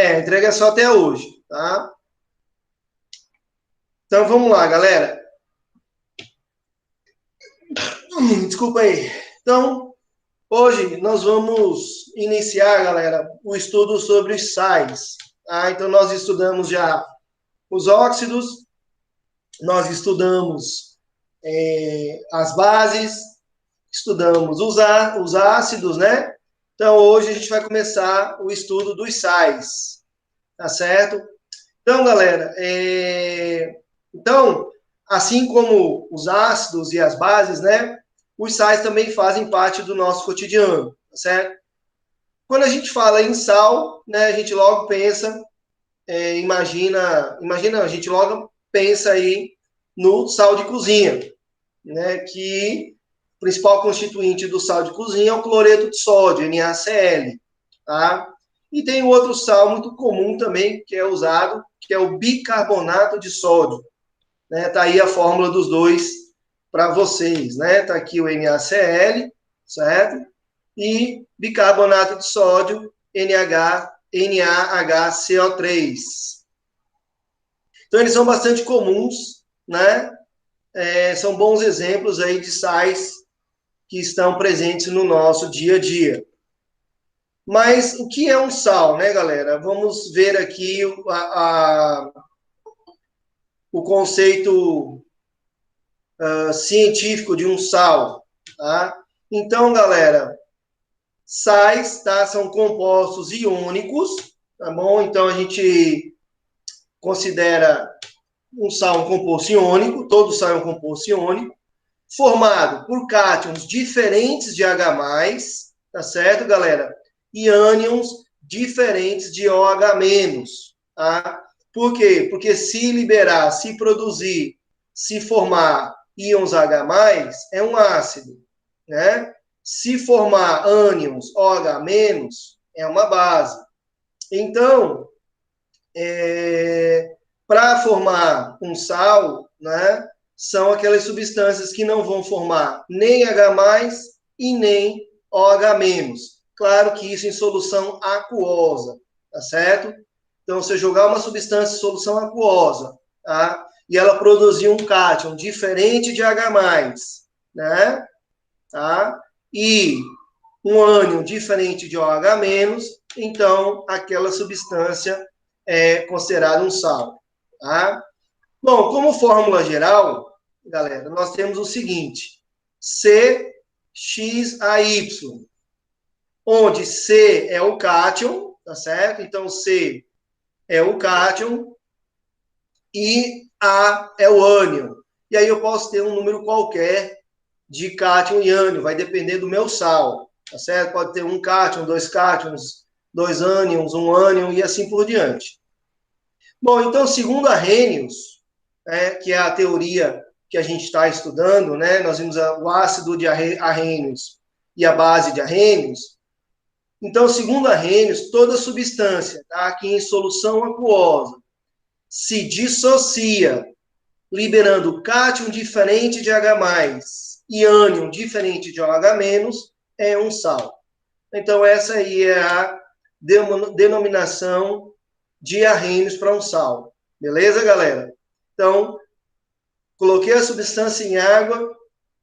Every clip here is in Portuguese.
A entrega é só até hoje, tá? Então, vamos lá, galera. Desculpa aí. Então, hoje nós vamos iniciar, galera, o estudo sobre os sais. Tá? Então, nós estudamos já os óxidos, nós estudamos as bases, estudamos os ácidos, né? Então, hoje a gente vai começar o estudo dos sais, tá certo? Então, galera, então, assim como os ácidos e as bases, né? Os sais também fazem parte do nosso cotidiano, tá certo? Quando a gente fala em sal, né, a gente logo pensa, a gente logo pensa aí no sal de cozinha, né, que o principal constituinte do sal de cozinha é o cloreto de sódio, NaCl, tá? E tem outro sal muito comum também, que é usado, que é o bicarbonato de sódio, né? Tá aí a fórmula dos dois para vocês, né? Tá aqui o NaCl, certo? E bicarbonato de sódio, NaHCO3. Então, eles são bastante comuns, né? São bons exemplos aí de sais que estão presentes no nosso dia a dia. Mas o que é um sal, né, galera? Vamos ver aqui o conceito científico de um sal, tá? Então, galera, sais, tá? São compostos iônicos, tá bom? Então, a gente considera um sal um composto iônico, todo sal é um composto iônico, formado por cátions diferentes de H+, tá certo, galera? E ânions diferentes de OH-, tá? Por quê? Porque se liberar, se produzir, se formar íons H+, é um ácido, né? Se formar ânions OH-, é uma base. Então, para formar um sal, né, são aquelas substâncias que não vão formar nem H+, e nem OH-. Claro que isso em solução aquosa, tá certo? Então, você jogar uma substância em solução aquosa, tá? E ela produzir um cátion diferente de H+, né? Tá? E um ânion diferente de OH-, então aquela substância é considerada um sal. Tá? Bom, como fórmula geral, galera, nós temos o seguinte: CXAY, onde C é o cátion, tá certo? Então, C é o cátion e A é o ânion. E aí eu posso ter um número qualquer de cátion e ânion, vai depender do meu sal, tá certo? Pode ter um cátion, dois cátions, dois ânions, um ânion e assim por diante. Bom, então, segundo Arrhenius, né, que é a teoria que a gente está estudando, né, nós vimos o ácido de Arrhenius e a base de Arrhenius. Então, segundo Arrhenius, toda substância tá, aqui em solução aquosa se dissocia, liberando cátion diferente de H+, e ânion diferente de OH-, é um sal. Então, essa aí é a denominação de Arrhenius para um sal. Beleza, galera? Então, coloquei a substância em água,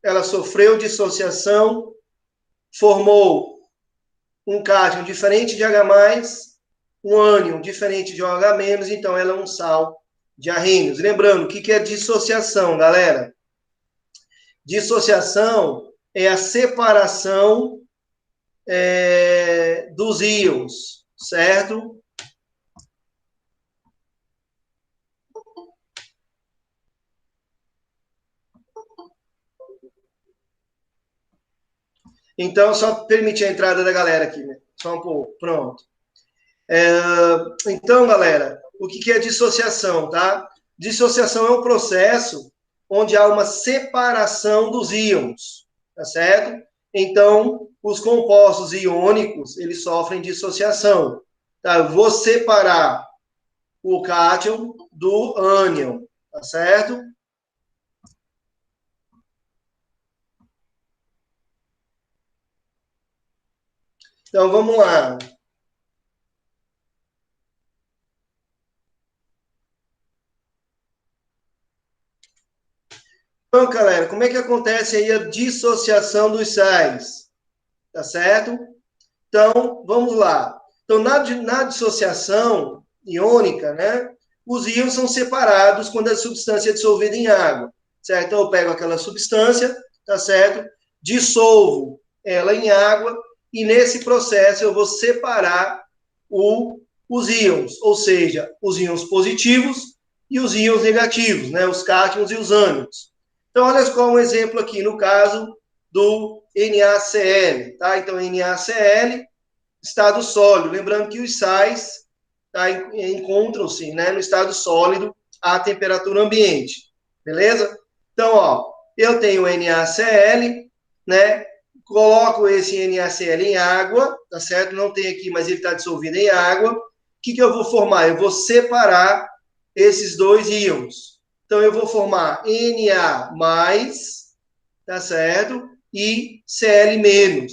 ela sofreu dissociação, formou um cátion diferente de H+, um ânion diferente de OH-, então ela é um sal de Arrhenius. Lembrando, o que é dissociação, galera? Dissociação é a separação dos íons, certo? Então, só permitir a entrada da galera aqui, né? Só um pouco. Pronto. Então, galera, o que é dissociação, tá? Dissociação é um processo onde há uma separação dos íons, tá certo? Então, os compostos iônicos, eles sofrem dissociação. Tá? Eu vou separar o cátion do ânion, tá certo? Então, vamos lá. Então, galera, como é que acontece aí a dissociação dos sais? Tá certo? Então, vamos lá. Então, na dissociação iônica, né, os íons são separados quando a substância é dissolvida em água, certo? Então, eu pego aquela substância, tá certo? Dissolvo ela em água e nesse processo eu vou separar os íons, ou seja, os íons positivos e os íons negativos, né, os cátions e os ânions. Então, olha só um exemplo aqui, no caso do NaCl, tá? Então, NaCl, estado sólido. Lembrando que os sais, tá, encontram-se, né, no estado sólido à temperatura ambiente, beleza? Então, ó, eu tenho NaCl, né? Coloco esse NaCl em água, tá certo? Não tem aqui, mas ele está dissolvido em água. O que eu vou formar? Eu vou separar esses dois íons. Então, eu vou formar Na+, tá certo? E Cl-.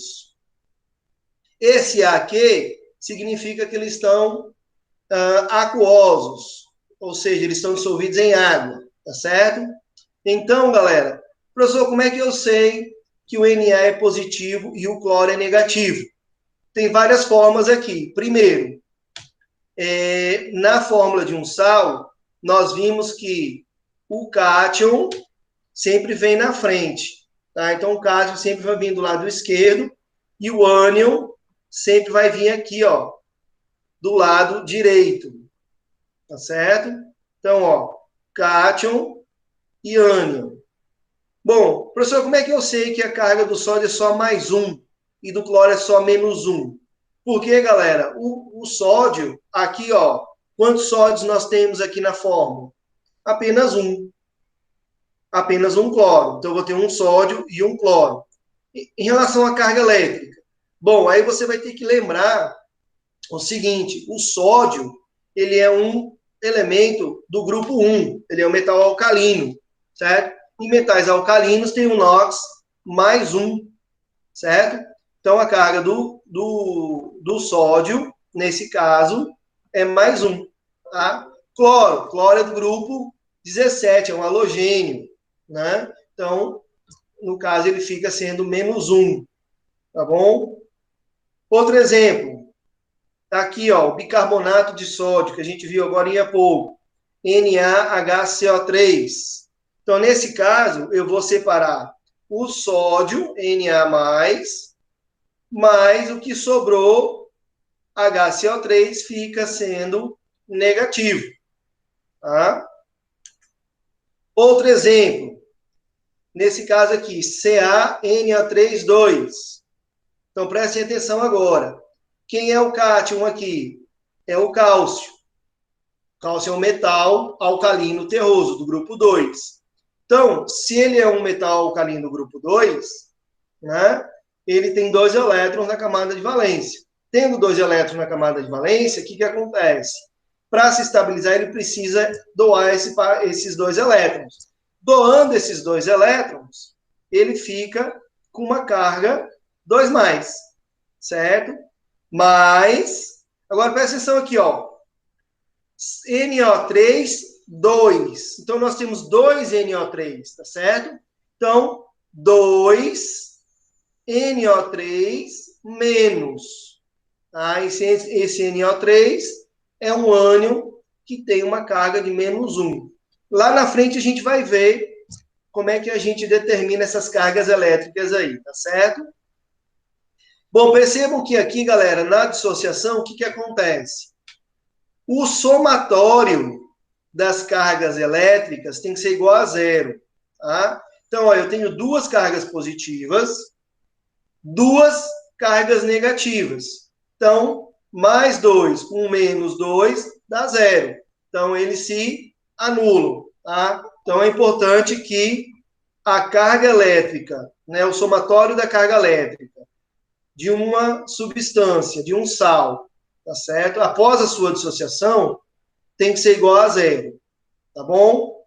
Esse aqui significa que eles estão aquosos, ou seja, eles estão dissolvidos em água, tá certo? Então, galera, professor, como é que eu sei que o Na é positivo e o cloro é negativo? Tem várias formas aqui. Primeiro, na fórmula de um sal, nós vimos que o cátion sempre vem na frente, tá? Então, o cátion sempre vai vir do lado esquerdo e o ânion sempre vai vir aqui, ó, do lado direito, tá certo? Então, ó, cátion e ânion. Bom, professor, como é que eu sei que a carga do sódio é só +1 e do cloro é só -1? Porque, galera, o sódio, aqui, ó, quantos sódios nós temos aqui na fórmula? Apenas um. Apenas um cloro. Então, eu vou ter um sódio e um cloro. Em relação à carga elétrica, bom, aí você vai ter que lembrar o seguinte, o sódio, ele é um elemento do grupo 1, ele é um metal alcalino, certo? Em metais alcalinos tem um NOx +1, certo? Então, a carga do sódio, nesse caso, é +1, tá? Cloro é do grupo 17, é um halogênio, né? Então, no caso, ele fica sendo -1, tá bom? Outro exemplo, tá aqui, ó, o bicarbonato de sódio, que a gente viu agora há pouco, NaHCO3. Então, nesse caso, eu vou separar o sódio, Na+, mais o que sobrou, HCO3, fica sendo negativo. Tá? Outro exemplo, nesse caso aqui, CaNO3,2. Então, prestem atenção agora. Quem é o cátion aqui? É o cálcio. O cálcio é um metal alcalino terroso, do grupo 2. Então, se ele é um metal alcalino do grupo 2, né, ele tem 2 elétrons na camada de valência. Tendo 2 elétrons na camada de valência, o que acontece? Para se estabilizar, ele precisa doar esses 2 elétrons. Doando esses 2 elétrons, ele fica com uma carga 2+, certo? Mas, agora presta atenção aqui, ó. NO3, 2. Então, nós temos 2 NO3, tá certo? Então, 2 NO3 menos. Tá? Esse NO3 é um ânion que tem uma carga de -1. Lá na frente, a gente vai ver como é que a gente determina essas cargas elétricas aí, tá certo? Bom, percebam que aqui, galera, na dissociação, o que acontece? O somatório das cargas elétricas tem que ser igual a 0. Tá? Então, ó, eu tenho 2 cargas positivas, 2 cargas negativas. Então, +2 com -2 dá 0. Então, eles se anulam. Tá? Então, é importante que a carga elétrica, né, o somatório da carga elétrica, de uma substância, de um sal, tá certo? Após a sua dissociação, tem que ser igual a 0, tá bom?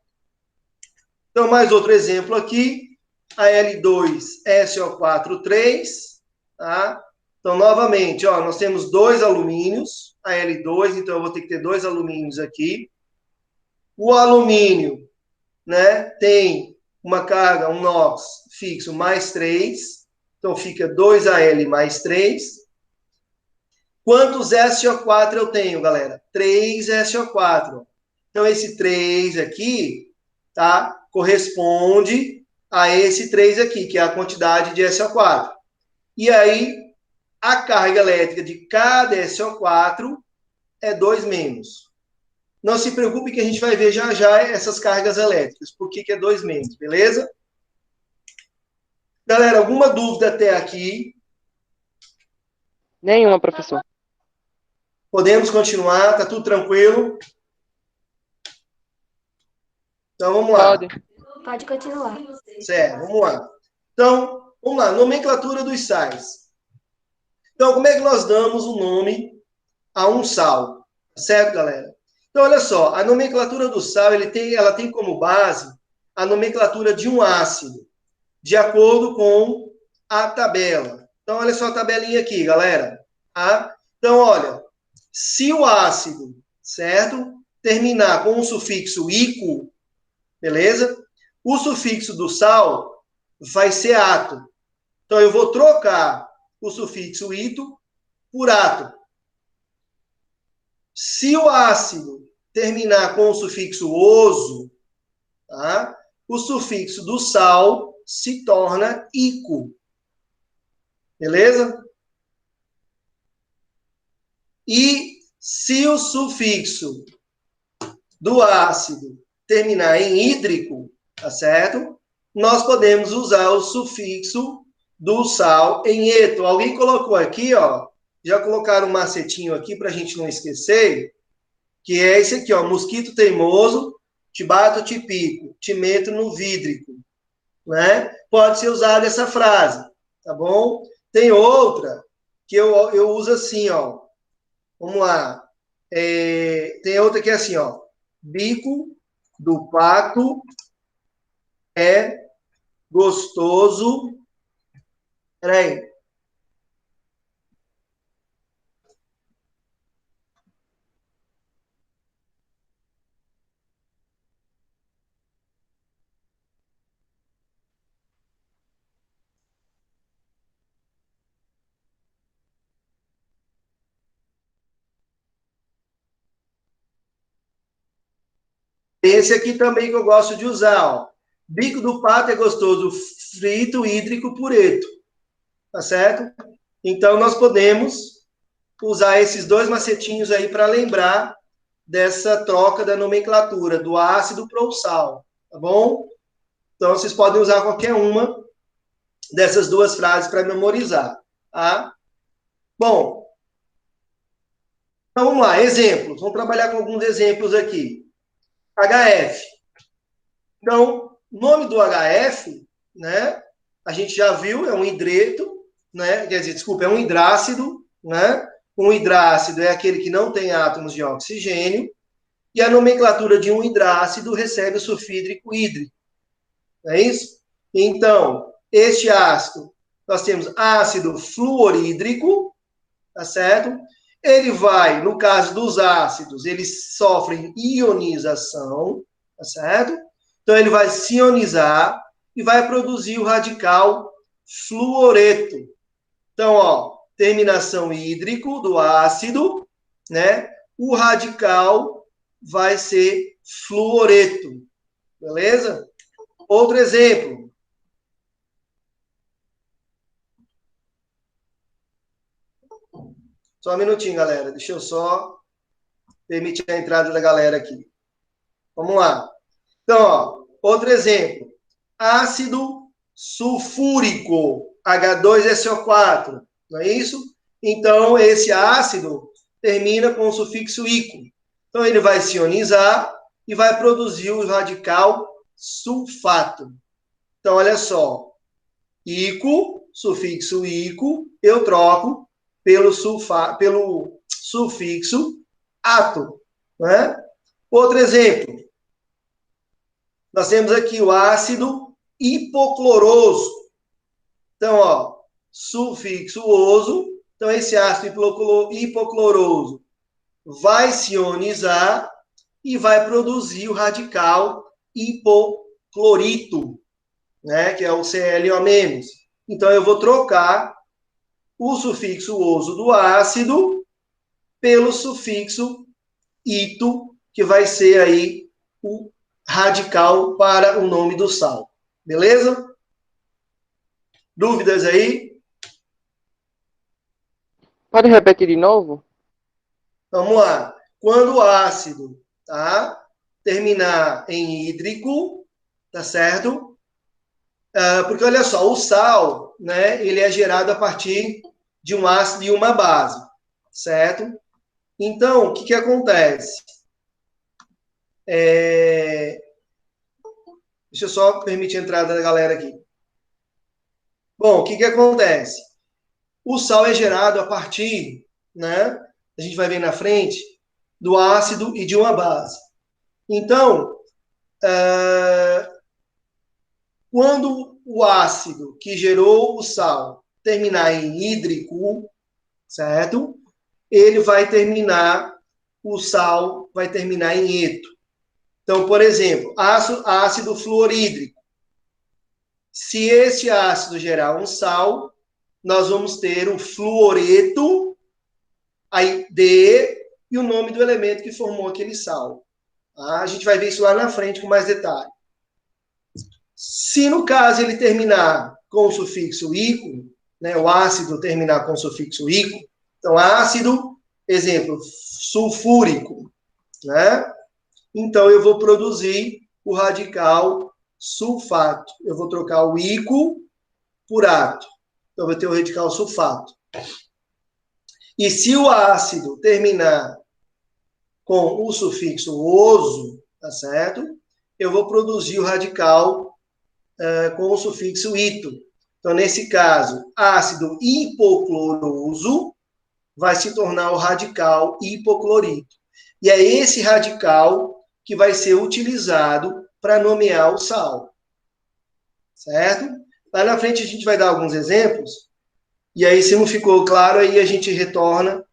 Então, mais outro exemplo aqui, a L2SO4,3, tá? Então, novamente, ó, nós temos 2 alumínios, a L2, então eu vou ter que ter 2 alumínios aqui. O alumínio, né, tem uma carga, um NOx fixo mais 3, então fica 2Al mais 3. Quantos SO4 eu tenho, galera? 3 SO4. Então, esse 3 aqui, tá? Corresponde a esse 3 aqui, que é a quantidade de SO4. E aí, a carga elétrica de cada SO4 é 2 menos. Não se preocupe que a gente vai ver já já essas cargas elétricas. Por que é 2 menos, beleza? Galera, alguma dúvida até aqui? Nenhuma, professor. Podemos continuar? Tá tudo tranquilo? Então, vamos lá. Pode continuar. Certo, vamos lá. Então, vamos lá. Nomenclatura dos sais. Então, como é que nós damos o nome a um sal? Certo, galera? Então, olha só. A nomenclatura do sal, ela tem como base a nomenclatura de um ácido, de acordo com a tabela. Então, olha só a tabelinha aqui, galera. Tá? Então, olha. Se o ácido, certo? Terminar com o sufixo ico, beleza? O sufixo do sal vai ser ato. Então, eu vou trocar o sufixo ito por ato. Se o ácido terminar com o sufixo oso, tá? O sufixo do sal se torna ico. Beleza? E se o sufixo do ácido terminar em hídrico, tá certo? Nós podemos usar o sufixo do sal em eto. Alguém colocou aqui, ó, já colocaram um macetinho aqui para a gente não esquecer, que é esse aqui, ó, mosquito teimoso, te bato, te pico, te meto no vídrico, né? Pode ser usada essa frase, tá bom? Tem outra que eu uso assim, ó, vamos lá, tem outra que é assim, ó, bico do pato é gostoso. Peraí. Esse aqui também que eu gosto de usar, ó. Bico do pato é gostoso, frito, hídrico, pureto. Tá certo? Então, nós podemos usar esses dois macetinhos aí para lembrar dessa troca da nomenclatura, do ácido para o sal, tá bom? Então, vocês podem usar qualquer uma dessas duas frases para memorizar, tá? Bom, então vamos lá, exemplos. Vamos trabalhar com alguns exemplos aqui. HF. Então, o nome do HF, né? A gente já viu, é um hidreto, né? Quer dizer, desculpa, é um hidrácido, né? Um hidrácido é aquele que não tem átomos de oxigênio, e a nomenclatura de um hidrácido recebe o sulfídrico hídrico. Não é isso? Então, este ácido, nós temos ácido fluorídrico, tá certo? Ele vai, no caso dos ácidos, eles sofrem ionização, tá certo? Então, ele vai se ionizar e vai produzir o radical fluoreto. Então, ó, terminação hídrico do ácido, né? O radical vai ser fluoreto, beleza? Outro exemplo. Só um minutinho, galera. Deixa eu só permitir a entrada da galera aqui. Vamos lá. Então, ó, outro exemplo. Ácido sulfúrico, H2SO4, não é isso? Então, esse ácido termina com o sufixo ico. Então, ele vai se ionizar e vai produzir o radical sulfato. Então, olha só. Ico, sufixo ico, eu troco pelo sufixo ato. Né? Outro exemplo. Nós temos aqui o ácido hipocloroso. Então, ó, sufixo oso. Então, esse ácido hipocloroso vai se ionizar e vai produzir o radical hipoclorito. né, que é o ClO-. Então, eu vou trocar o sufixo oso do ácido pelo sufixo ito, que vai ser aí o radical para o nome do sal. Beleza? Dúvidas aí? Pode repetir de novo? Vamos lá. Quando o ácido, tá, terminar em hídrico, tá certo? Porque olha só, o sal, né, ele é gerado a partir de um ácido e uma base, certo? Então, o que acontece? Deixa eu só permitir a entrada da galera aqui. Bom, o que acontece? O sal é gerado a partir, né? A gente vai ver na frente, do ácido e de uma base. Então, quando o ácido que gerou o sal terminar em hídrico, certo? Ele vai terminar, o sal vai terminar em eto. Então, por exemplo, ácido fluorídrico. Se este ácido gerar um sal, nós vamos ter o fluoreto, aí D, e o nome do elemento que formou aquele sal. A gente vai ver isso lá na frente com mais detalhe. Se no caso ele terminar com o sufixo ico, né, o ácido terminar com o sufixo ico, então ácido, exemplo, sulfúrico, né? Então eu vou produzir o radical sulfato. Eu vou trocar o ico por ato. Então eu vou ter o radical sulfato. E se o ácido terminar com o sufixo oso, tá certo? Eu vou produzir o radical com o sufixo ito. Então, nesse caso, ácido hipocloroso vai se tornar o radical hipoclorito. E é esse radical que vai ser utilizado para nomear o sal. Certo? Lá na frente a gente vai dar alguns exemplos, e aí se não ficou claro, aí a gente retorna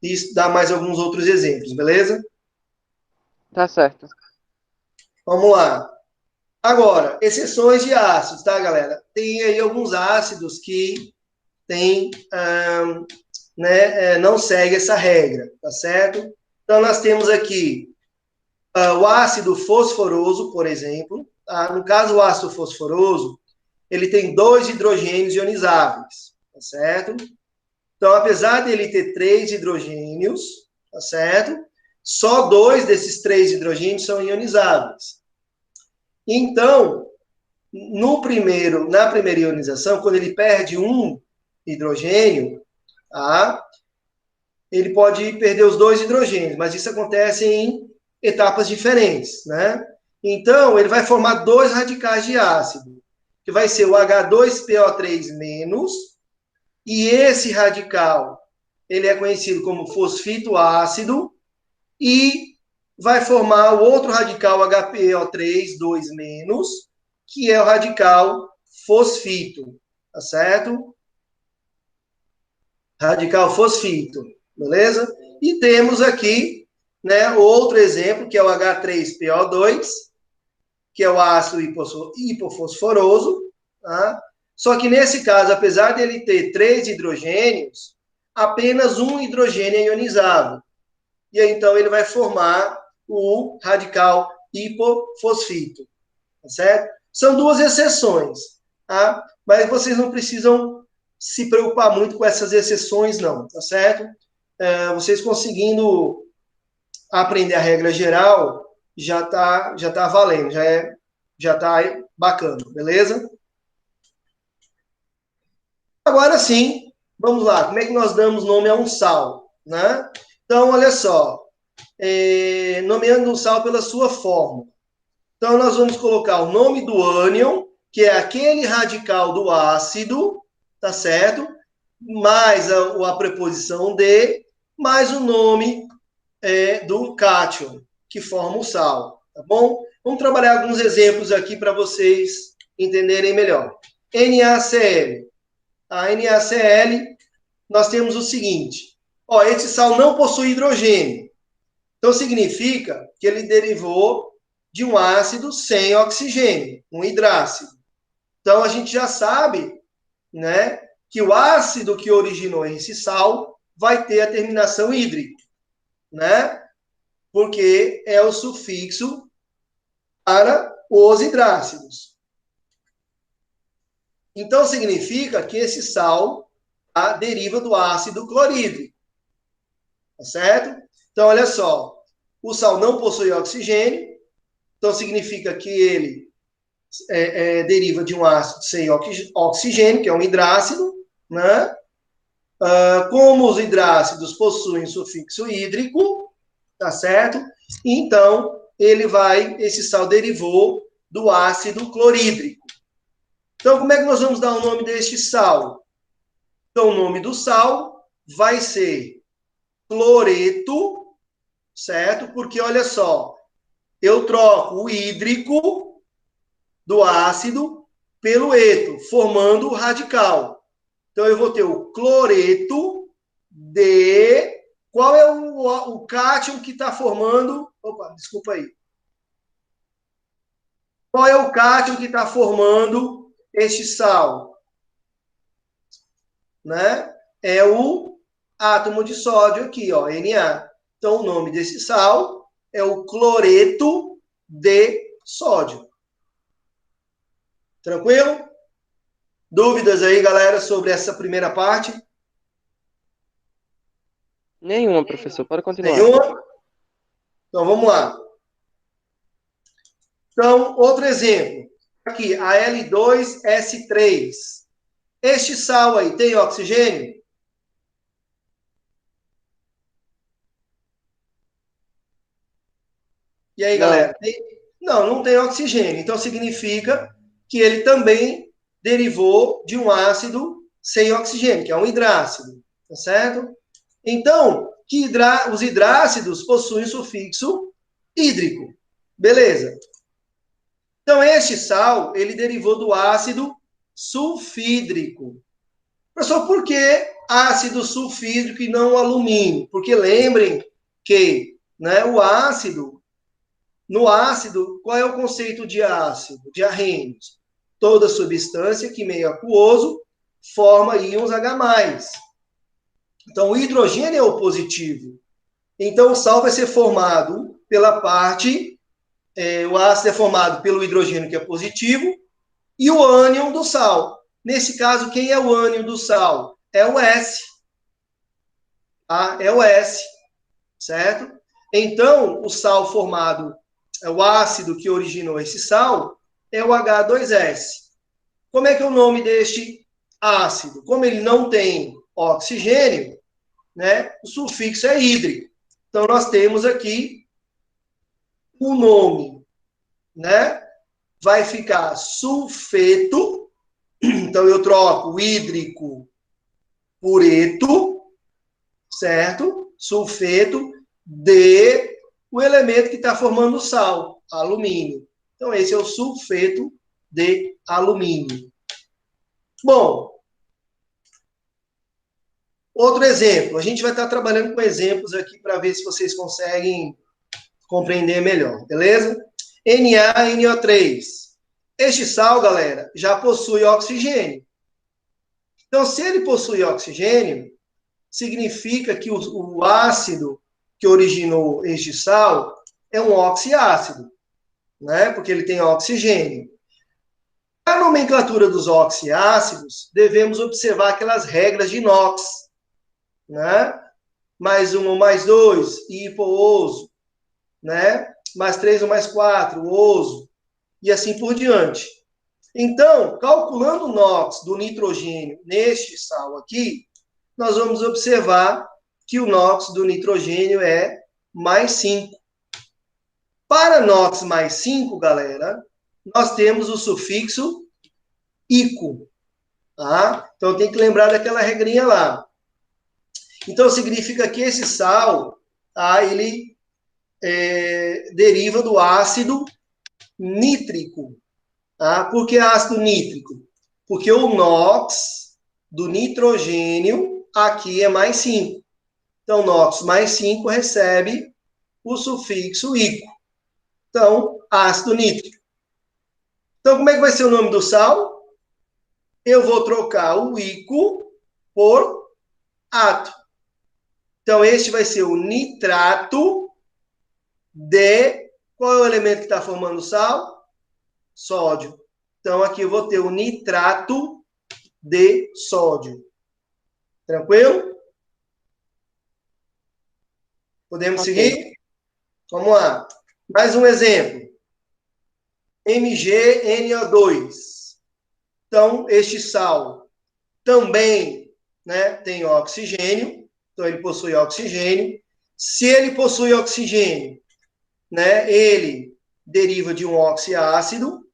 e dá mais alguns outros exemplos, beleza? Tá certo. Vamos lá. Agora, exceções de ácidos, tá, galera? Tem aí alguns ácidos que tem, né, não segue essa regra, tá certo? Então, nós temos aqui o ácido fosforoso, por exemplo. Tá? No caso, o ácido fosforoso, ele tem 2 hidrogênios ionizáveis, tá certo? Então, apesar de ele ter 3 hidrogênios, tá certo? Só 2 desses 3 hidrogênios são ionizáveis. Então, na primeira ionização, quando ele perde um hidrogênio, tá? Ele pode perder os 2 hidrogênios, mas isso acontece em etapas diferentes, né? Então, ele vai formar 2 radicais de ácido, que vai ser o H2PO3-, e esse radical, ele é conhecido como fosfito ácido, e vai formar o outro radical HPO3, 2-, que é o radical fosfito, tá certo? Radical fosfito, beleza? E temos aqui, né, outro exemplo, que é o H3PO2, que é o ácido hipofosforoso, tá? Só que nesse caso, apesar de ele ter 3 hidrogênios, apenas um hidrogênio é ionizável. E aí, então, ele vai formar o radical hipofosfito, tá certo? São 2 exceções, tá? Mas vocês não precisam se preocupar muito com essas exceções, não, tá certo? Vocês conseguindo aprender a regra geral, já tá valendo, já tá bacana, beleza? Agora sim, vamos lá, como é que nós damos nome a um sal, né? Então, olha só, nomeando um sal pela sua fórmula. Então, nós vamos colocar o nome do ânion, que é aquele radical do ácido, tá certo? Mais a preposição de, mais o nome do cátion, que forma o sal, tá bom? Vamos trabalhar alguns exemplos aqui para vocês entenderem melhor. NaCl. A NaCl, nós temos o seguinte, ó, esse sal não possui hidrogênio, então significa que ele derivou de um ácido sem oxigênio, um hidrácido. Então, a gente já sabe, né, que o ácido que originou esse sal vai ter a terminação hídrico, né? Porque é o sufixo para os hidrácidos. Então, significa que esse sal deriva do ácido clorídrico, tá certo? Então, olha só, o sal não possui oxigênio, então significa que ele deriva de um ácido sem oxigênio, que é um hidrácido, né? Como os hidrácidos possuem sufixo hídrico, tá certo? Então, esse sal derivou do ácido clorídrico. Então, como é que nós vamos dar o nome deste sal? Então, o nome do sal vai ser cloreto, certo? Porque, olha só, eu troco o hídrico do ácido pelo eto, formando o radical. Então, eu vou ter o cloreto de... Qual é o cátion que está formando... Opa, desculpa aí. Qual é o cátion que está formando este sal? Né? É o átomo de sódio aqui, ó, Na. Então, o nome desse sal é o cloreto de sódio. Tranquilo? Dúvidas aí, galera, sobre essa primeira parte? Nenhuma, professor. Pode continuar. Nenhuma? Então, vamos lá. Então, outro exemplo. Aqui, a L2S3. Este sal aí tem oxigênio? E aí, Não. galera? Não, não tem oxigênio. Então, significa que ele também derivou de um ácido sem oxigênio, que é um hidrácido. Tá certo? Então, os hidrácidos possuem sufixo hídrico. Beleza. Então, este sal, ele derivou do ácido sulfídrico. Professor, por que ácido sulfídrico e não alumínio? Porque lembrem que, né, no ácido, qual é o conceito de ácido? De Arrhenius. Toda substância que meio aquoso forma íons H+. Então, o hidrogênio é o positivo. Então, o sal vai ser formado pela parte, o ácido é formado pelo hidrogênio, que é positivo, e o ânion do sal. Nesse caso, quem é o ânion do sal? É o S. É o S, certo? Então, o sal formado, o ácido que originou esse sal, é o H2S. Como é que é o nome deste ácido? Como ele não tem oxigênio, né, o sufixo é hídrico. Então, nós temos aqui o nome, né? Vai ficar sulfeto. Então, eu troco hídrico por eto, certo? Sulfeto de o elemento que está formando o sal, alumínio. Então, esse é o sulfeto de alumínio. Bom, outro exemplo. A gente vai estar trabalhando com exemplos aqui para ver se vocês conseguem compreender melhor, beleza? NaNO3. Este sal, galera, já possui oxigênio. Então, se ele possui oxigênio, significa que o ácido que originou este sal é um oxiácido, né? Porque ele tem oxigênio. Na nomenclatura dos oxiácidos, devemos observar aquelas regras de Knox, né? Mais um ou mais dois, hipooso, né? Mais três ou mais quatro, oso, e assim por diante. Então, calculando o NOx do nitrogênio neste sal aqui, nós vamos observar que o NOx do nitrogênio é mais 5. Para NOx mais 5, galera, nós temos o sufixo ico. Tá? Então, tem que lembrar daquela regrinha lá. Então, significa que esse sal, ele deriva do ácido nítrico. Tá? Por que ácido nítrico? Porque o NOx do nitrogênio aqui é mais 5. Então, NOx mais 5 recebe o sufixo ico. Então, ácido nítrico. Então, como é que vai ser o nome do sal? eu vou trocar o ico por ato. Então, este vai ser o nitrato de... Qual é o elemento que está formando o sal? Sódio. Então, aqui eu vou ter o nitrato de sódio. Tranquilo? Podemos Ok. seguir? Vamos lá. Mais um exemplo. MgNO2. Então, este sal também, né, tem oxigênio. Então, ele possui oxigênio. Se ele possui oxigênio, né, ele deriva de um oxiácido,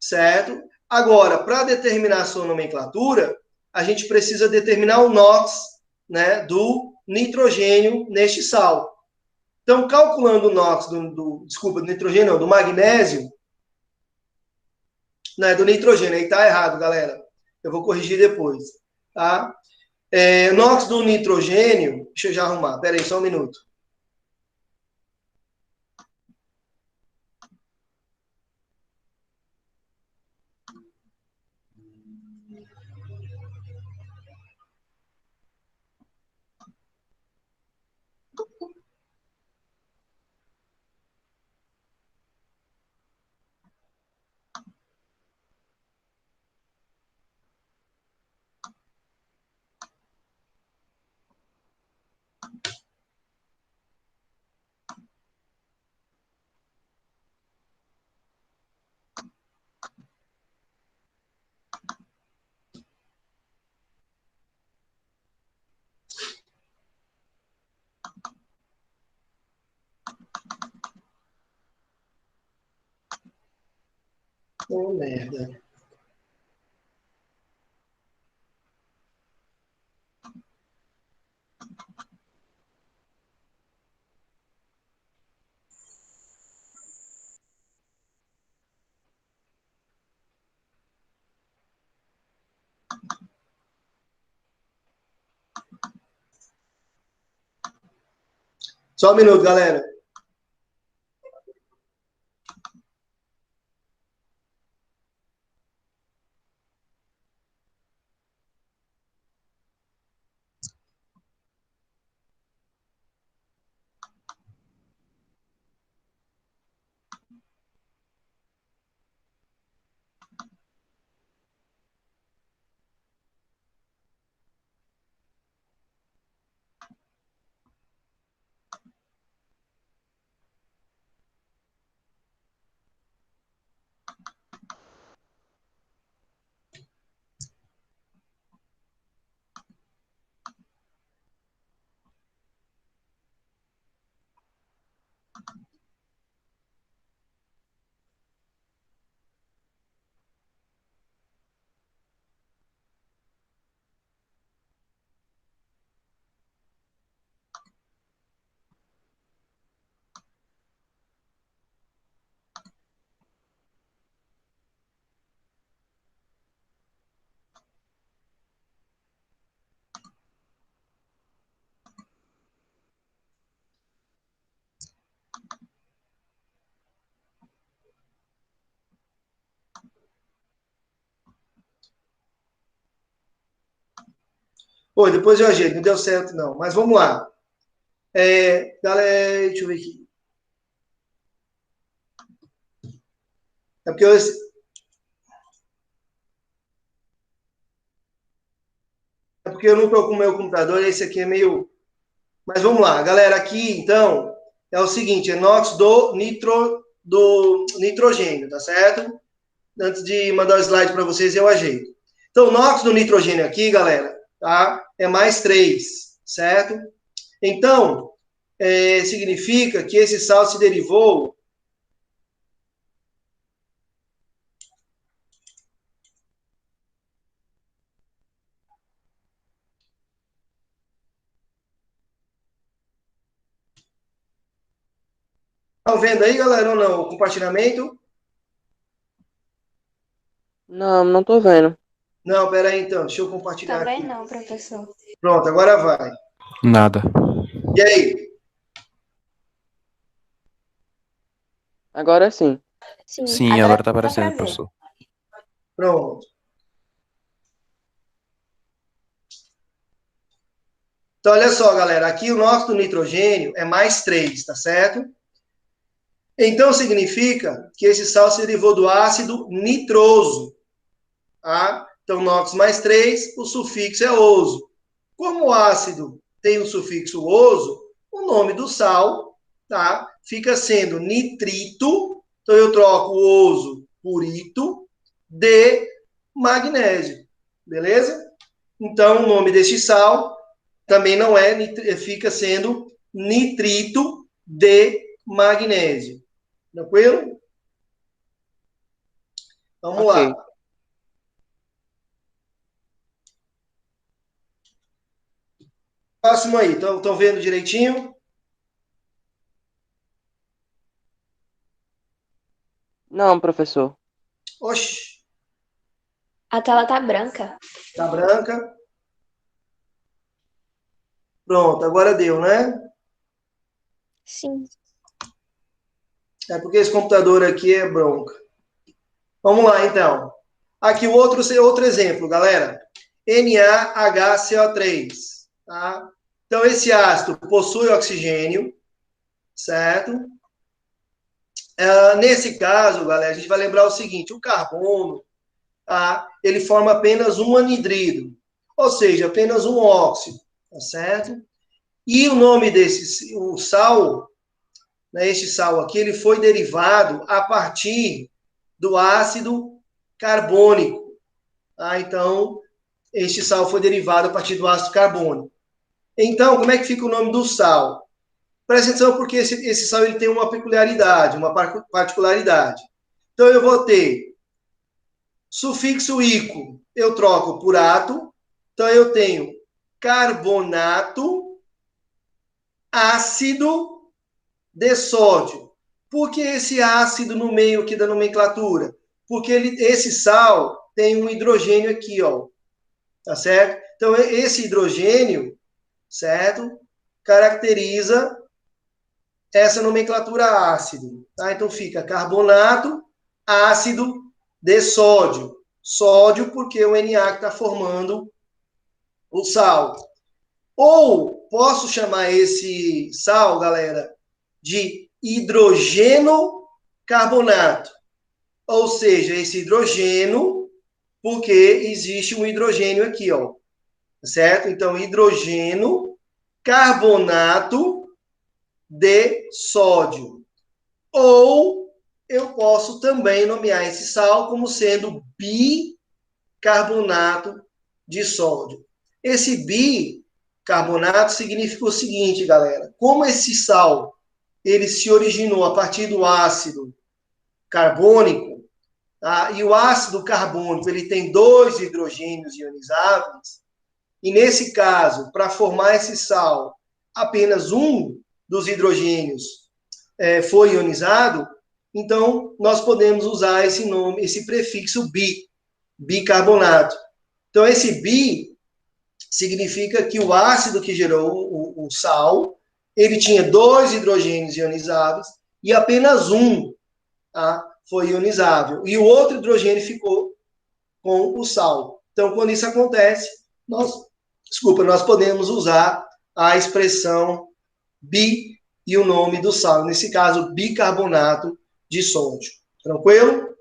certo? Agora, para determinar a sua nomenclatura, a gente precisa determinar o NOx, né, do nitrogênio neste sal. Então, calculando o NOx desculpa, do nitrogênio, não, do magnésio, né, do nitrogênio, aí tá errado, galera. Eu vou corrigir depois, tá? NOx do nitrogênio, deixa eu já arrumar, pera aí, só um minuto. Oh, merda. Só um minuto, galera. Pô, depois eu ajeito, não deu certo não. Mas vamos lá. Galera, deixa eu ver aqui. É porque eu não estou com o meu computador, esse aqui é meio... Mas vamos lá, galera, aqui, então, é o seguinte, é NOx do nitrogênio, tá certo? Antes de mandar o slide para vocês, eu ajeito. Então, o NOx do nitrogênio aqui, galera, tá? É mais 3, certo? Então, significa que esse sal se derivou... Estão vendo aí, galera, ou não? O compartilhamento? Não, não tô vendo. Não, pera aí, então. Deixa eu compartilhar Também aqui. não, professor. Pronto, agora vai. Nada. E aí? Agora sim. Sim, Sim, agora agora tá dá aparecendo, pra ver. professor. Pronto. Então, olha só, galera, aqui o nosso nitrogênio é mais 3, tá certo? Então, significa que esse sal se derivou do ácido nitroso, tá? Então, NOx mais 3, o sufixo é oso. Como o ácido tem o sufixo oso, o nome do sal, tá? Fica sendo nitrito, então eu troco o oso por ito, de magnésio, beleza? Então, o nome deste sal também não fica sendo nitrito de magnésio. Tranquilo? Vamos lá. Ok. Próximo aí, estão vendo direitinho? Não, professor. Oxi, A tela tá branca. tá branca. Pronto, agora deu, né? Sim. É porque esse computador aqui é bronca. Vamos lá, então. Aqui o outro exemplo, galera. NaHCO3. Tá? Então, esse ácido possui oxigênio, certo? Nesse caso, galera, a gente vai lembrar o seguinte: o carbono, ele forma apenas um anidrido, ou seja, apenas um óxido, tá certo? E o nome o sal, né, este sal aqui, ele foi derivado a partir do ácido carbônico. Tá? Então, este sal foi derivado a partir do ácido carbônico. Então, como é que fica o nome do sal? Presta atenção porque esse sal ele tem uma peculiaridade, uma particularidade. Então, eu vou ter sufixo ico, eu troco por ato. Então, eu tenho carbonato ácido de sódio. Por que esse ácido no meio aqui da nomenclatura? Porque esse sal tem um hidrogênio aqui, ó. Tá certo? Então, esse hidrogênio, certo? Caracteriza essa nomenclatura ácido. Tá? Então, fica carbonato ácido de sódio. Sódio, porque o Na que está formando o sal. Ou posso chamar esse sal, galera, de hidrogeno carbonato. Ou seja, esse hidrogênio, porque existe um hidrogênio aqui, ó. Certo? Então, hidrogeno carbonato de sódio. Ou eu posso também nomear esse sal como sendo bicarbonato de sódio. Esse bicarbonato significa o seguinte, galera: como esse sal ele se originou a partir do ácido carbônico, tá? E o ácido carbônico ele tem dois hidrogênios ionizáveis, e nesse caso, para formar esse sal, apenas um dos hidrogênios foi ionizado, então nós podemos usar esse nome, esse prefixo bicarbonato. Então, esse bi significa que o ácido que gerou o sal, ele tinha dois hidrogênios ionizáveis e apenas um, tá, foi ionizável. E o outro hidrogênio ficou com o sal. Então, quando isso acontece, nós podemos usar a expressão bi e o nome do sal, nesse caso, bicarbonato de sódio. Tranquilo?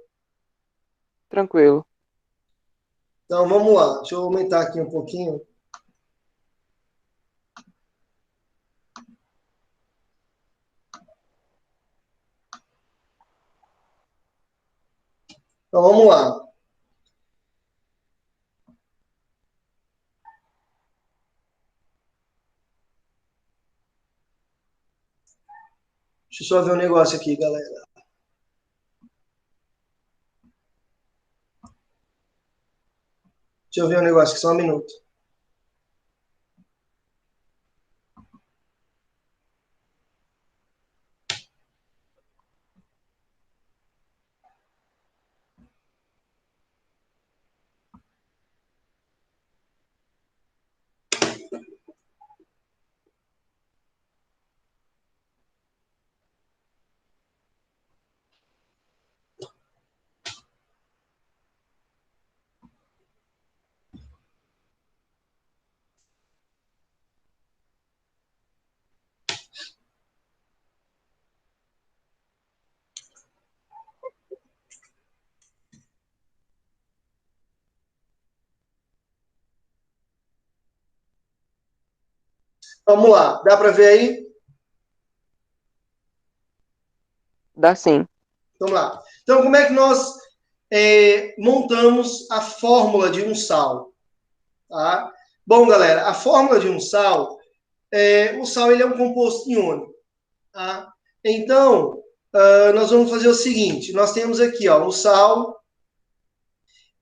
Tranquilo. Então, vamos lá. Deixa eu aumentar aqui um pouquinho. Então, vamos lá. Deixa eu só ver um negócio aqui, galera. Deixa eu ver um negócio aqui, só um minuto. Vamos lá, dá para ver aí? Dá sim. Vamos lá. Então, como é que nós montamos a fórmula de um sal? Tá? Bom, galera, a fórmula de um sal, o sal ele é um composto iônico. Tá? Então, nós vamos fazer o seguinte, nós temos aqui ó, o sal,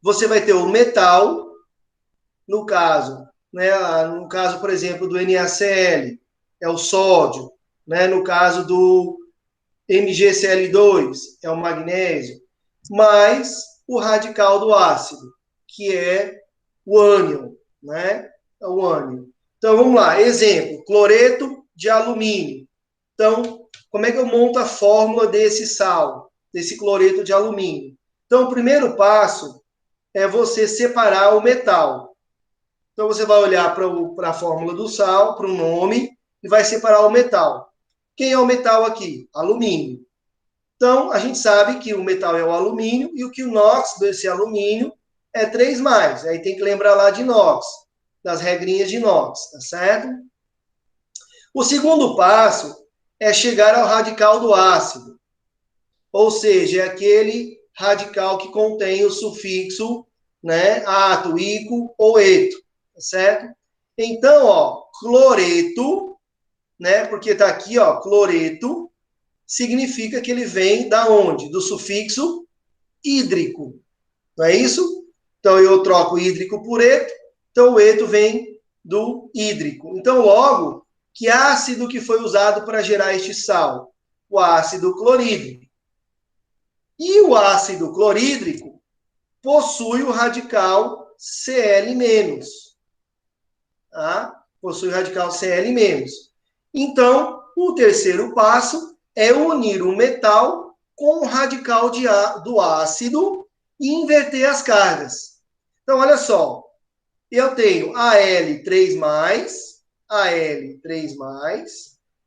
você vai ter o metal, no caso, né, no caso, por exemplo, do NaCl, é o sódio, né, no caso do MgCl2, é o magnésio, mais o radical do ácido, que é o ânion, né? É o ânion. Então, vamos lá. Exemplo, cloreto de alumínio. Então, como é que eu monto a fórmula desse sal, desse cloreto de alumínio? Então, o primeiro passo é você separar o metal. Então, você vai olhar para a fórmula do sal, para o nome, e vai separar o metal. Quem é o metal aqui? Alumínio. Então, a gente sabe que o metal é o alumínio e o que o NOx desse alumínio é 3 mais. Aí tem que lembrar lá de NOx, das regrinhas de NOx, tá certo? O segundo passo é chegar ao radical do ácido, ou seja, é aquele radical que contém o sufixo, né, ato, ico ou eto, tá certo? Então, ó, cloreto, né, porque tá aqui, ó, cloreto, significa que ele vem da onde? Do sufixo hídrico, não é isso? Então eu troco hídrico por eto, então o eto vem do hídrico. Então, logo, que ácido que foi usado para gerar este sal? O ácido clorídrico. E o ácido clorídrico possui o radical Cl-, tá? Possui o radical Cl-. Então, o terceiro passo é unir o metal com o radical do ácido e inverter as cargas. Então, olha só, eu tenho Al3+, Al3+,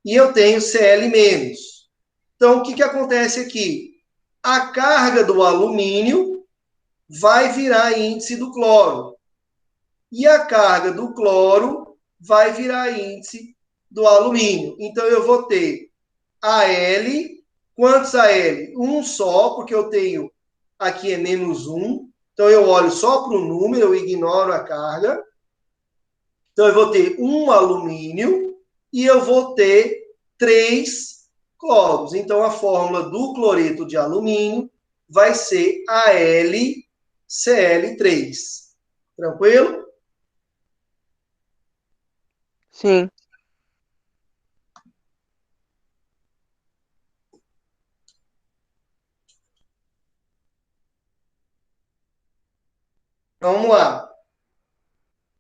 e eu tenho Cl-. Então, o que acontece aqui? A carga do alumínio vai virar índice do cloro. E a carga do cloro vai virar índice do alumínio. Então, eu vou ter Al, quantos Al? Um só, porque eu tenho, aqui é -1, então eu olho só para o número, eu ignoro a carga. Então, eu vou ter um alumínio e eu vou ter 3 cloros. Então, a fórmula do cloreto de alumínio vai ser AlCl3. Tranquilo? Sim. Vamos lá.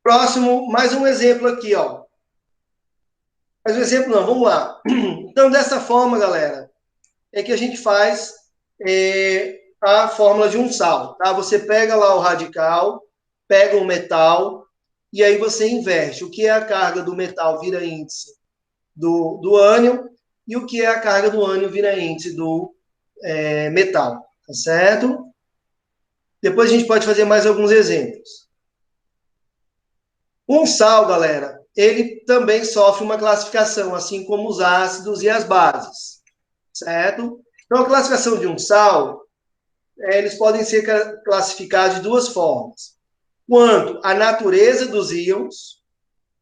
Próximo, mais um exemplo aqui, ó. Mais um exemplo não, vamos lá. Então, dessa forma, galera, é que a gente faz a fórmula de um sal, tá? Você pega lá o radical, pega o metal, e aí você inverte. O que é a carga do metal vira índice do ânion, e o que é a carga do ânion vira índice do metal, tá certo? Depois a gente pode fazer mais alguns exemplos. Um sal, galera, ele também sofre uma classificação, assim como os ácidos e as bases, certo? Então, a classificação de um sal, eles podem ser classificados de duas formas. Quanto à natureza dos íons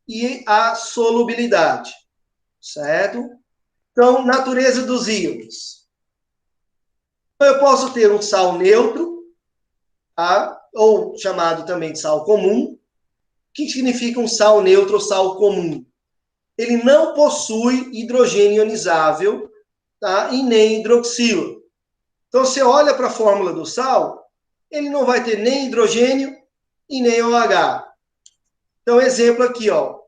e à solubilidade, certo? Então, natureza dos íons. Então, eu posso ter um sal neutro, tá? Ou chamado também de sal comum. O que significa um sal neutro ou sal comum? Ele não possui hidrogênio ionizável, tá? E nem hidroxila. Então, você olha para a fórmula do sal, ele não vai ter nem hidrogênio e nem OH. Então, exemplo aqui, ó,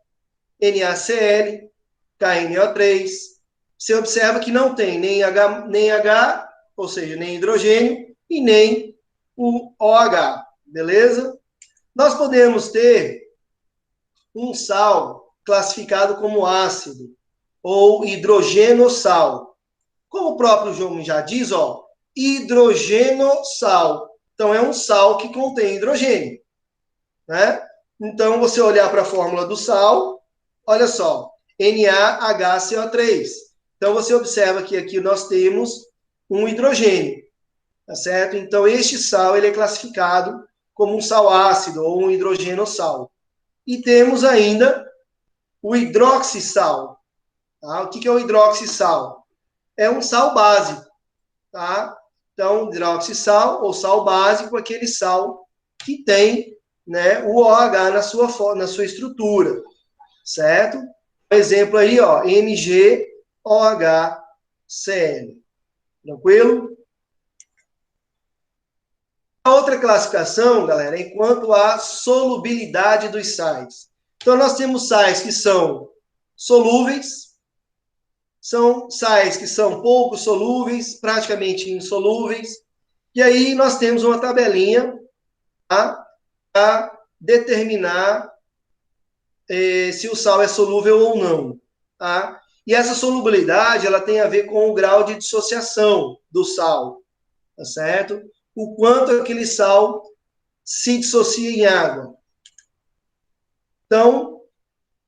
NaCl, KNO3. Você observa que não tem nem H, ou seja, nem hidrogênio e nem o OH, beleza? Nós podemos ter um sal classificado como ácido ou hidrogenossal. Como o próprio nome já diz, ó, hidrogenossal. Então, é um sal que contém hidrogênio, né? Então, você olhar para a fórmula do sal, olha só, NaHCO3. Então, você observa que aqui nós temos um hidrogênio, tá certo? Então, este sal ele é classificado como um sal ácido ou um hidrogenossal. E temos ainda o hidroxissal. Tá? O que é o hidroxissal? É um sal básico, tá? Então, hidroxissal ou sal básico, aquele sal que tem, né, o OH na sua estrutura, certo? Um exemplo aí, ó, MgOHCl. Tranquilo? A outra classificação, galera, é quanto à solubilidade dos sais. Então, nós temos sais que são solúveis, são sais que são pouco solúveis, praticamente insolúveis, e aí nós temos uma tabelinha, tá, para determinar se o sal é solúvel ou não. Tá? E essa solubilidade ela tem a ver com o grau de dissociação do sal, tá certo? O quanto aquele sal se dissocia em água. Então,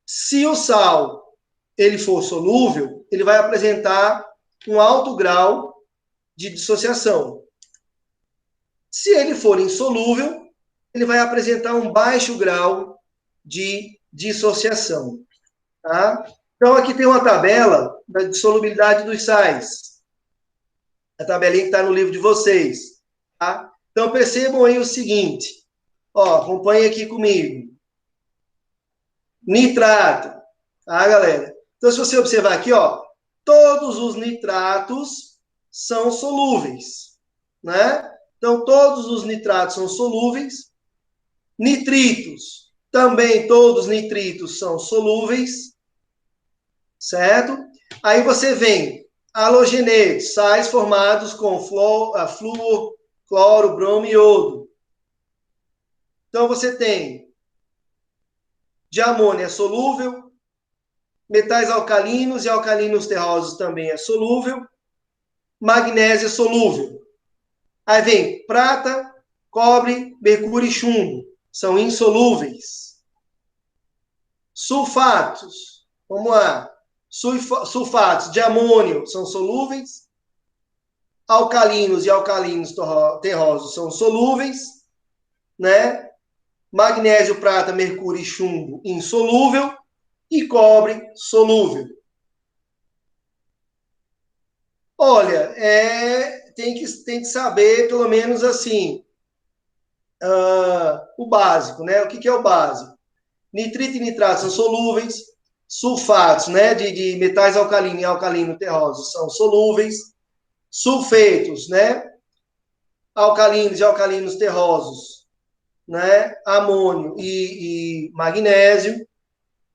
se o sal ele for solúvel, ele vai apresentar um alto grau de dissociação. Se ele for insolúvel, ele vai apresentar um baixo grau de dissociação. Tá? Então, aqui tem uma tabela da dissolubilidade dos sais. A tabelinha que está no livro de vocês. Tá? Então, percebam aí o seguinte. Ó, acompanhe aqui comigo. Nitrato. Tá, galera? Então, se você observar aqui, ó, todos os nitratos são solúveis. Né? Então, todos os nitratos são solúveis. Nitritos. Também todos os nitritos são solúveis. Certo? Aí você vem halogenetos, sais formados com flúor, cloro, bromo e iodo. Então, você tem de amônia solúvel, metais alcalinos e alcalinos terrosos também é solúvel, magnésio é solúvel. Aí vem prata, cobre, mercúrio e chumbo, são insolúveis. Sulfatos, vamos lá. Sulfatos de amônio são solúveis, alcalinos e alcalinos terrosos são solúveis, né? Magnésio, prata, mercúrio e chumbo insolúvel e cobre solúvel. Olha, tem que saber pelo menos assim o básico, né? O que é o básico? Nitrito e nitrato são solúveis. Sulfatos, né, de metais alcalinos e alcalino terrosos são solúveis. Sulfetos, né, alcalinos e alcalinos terrosos, né, amônio e magnésio.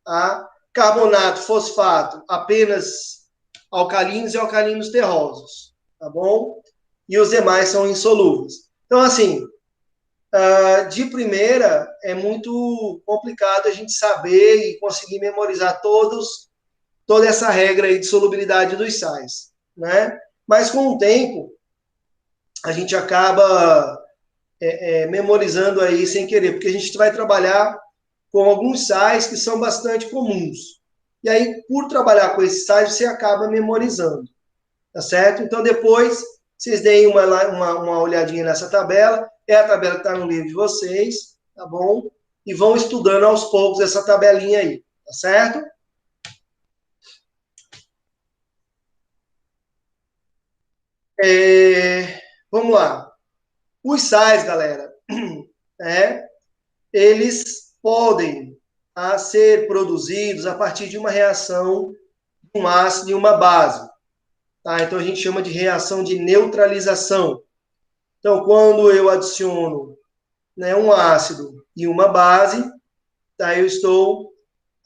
Tá? Carbonato, fosfato, apenas alcalinos e alcalinos terrosos, tá bom? E os demais são insolúveis. Então, assim, de primeira, é muito complicado a gente saber e conseguir memorizar toda essa regra aí de solubilidade dos sais, né? Mas com o tempo, a gente acaba memorizando aí sem querer, porque a gente vai trabalhar com alguns sais que são bastante comuns. E aí, por trabalhar com esses sais, você acaba memorizando, tá certo? Então, depois, vocês deem uma olhadinha nessa tabela, é a tabela que está no livro de vocês, tá bom? E vão estudando aos poucos essa tabelinha aí, tá certo? Vamos lá. Os sais, galera, eles podem ser produzidos a partir de uma reação de um ácido e uma base. Tá? Então, a gente chama de reação de neutralização. Então, quando eu adiciono, né, um ácido e uma base, tá, eu estou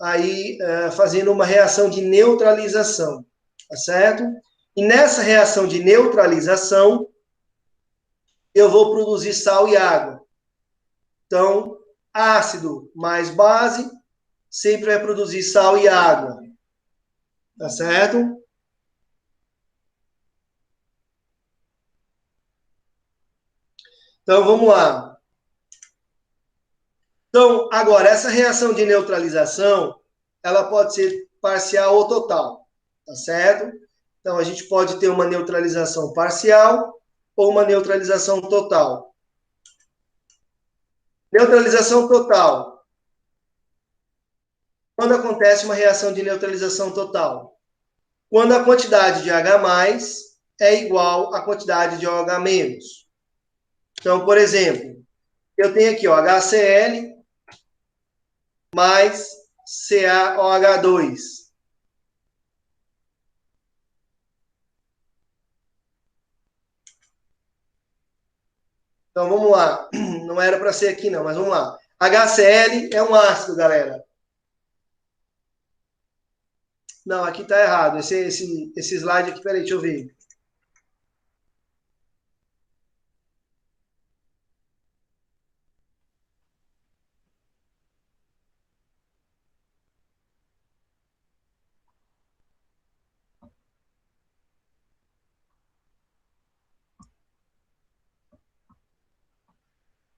aí fazendo uma reação de neutralização, tá certo? E nessa reação de neutralização, eu vou produzir sal e água. Então, ácido mais base sempre vai produzir sal e água, tá certo? Então, vamos lá. Então, agora, essa reação de neutralização, ela pode ser parcial ou total, tá certo? Então, a gente pode ter uma neutralização parcial ou uma neutralização total. Neutralização total. Quando acontece uma reação de neutralização total? Quando a quantidade de H+, é igual à quantidade de OH-. Então, por exemplo, eu tenho aqui, ó, HCl mais CaOH2. Então, vamos lá. Não era para ser aqui, não, mas vamos lá. HCl é um ácido, galera. Não, aqui está errado. Esse slide aqui, peraí, deixa eu ver.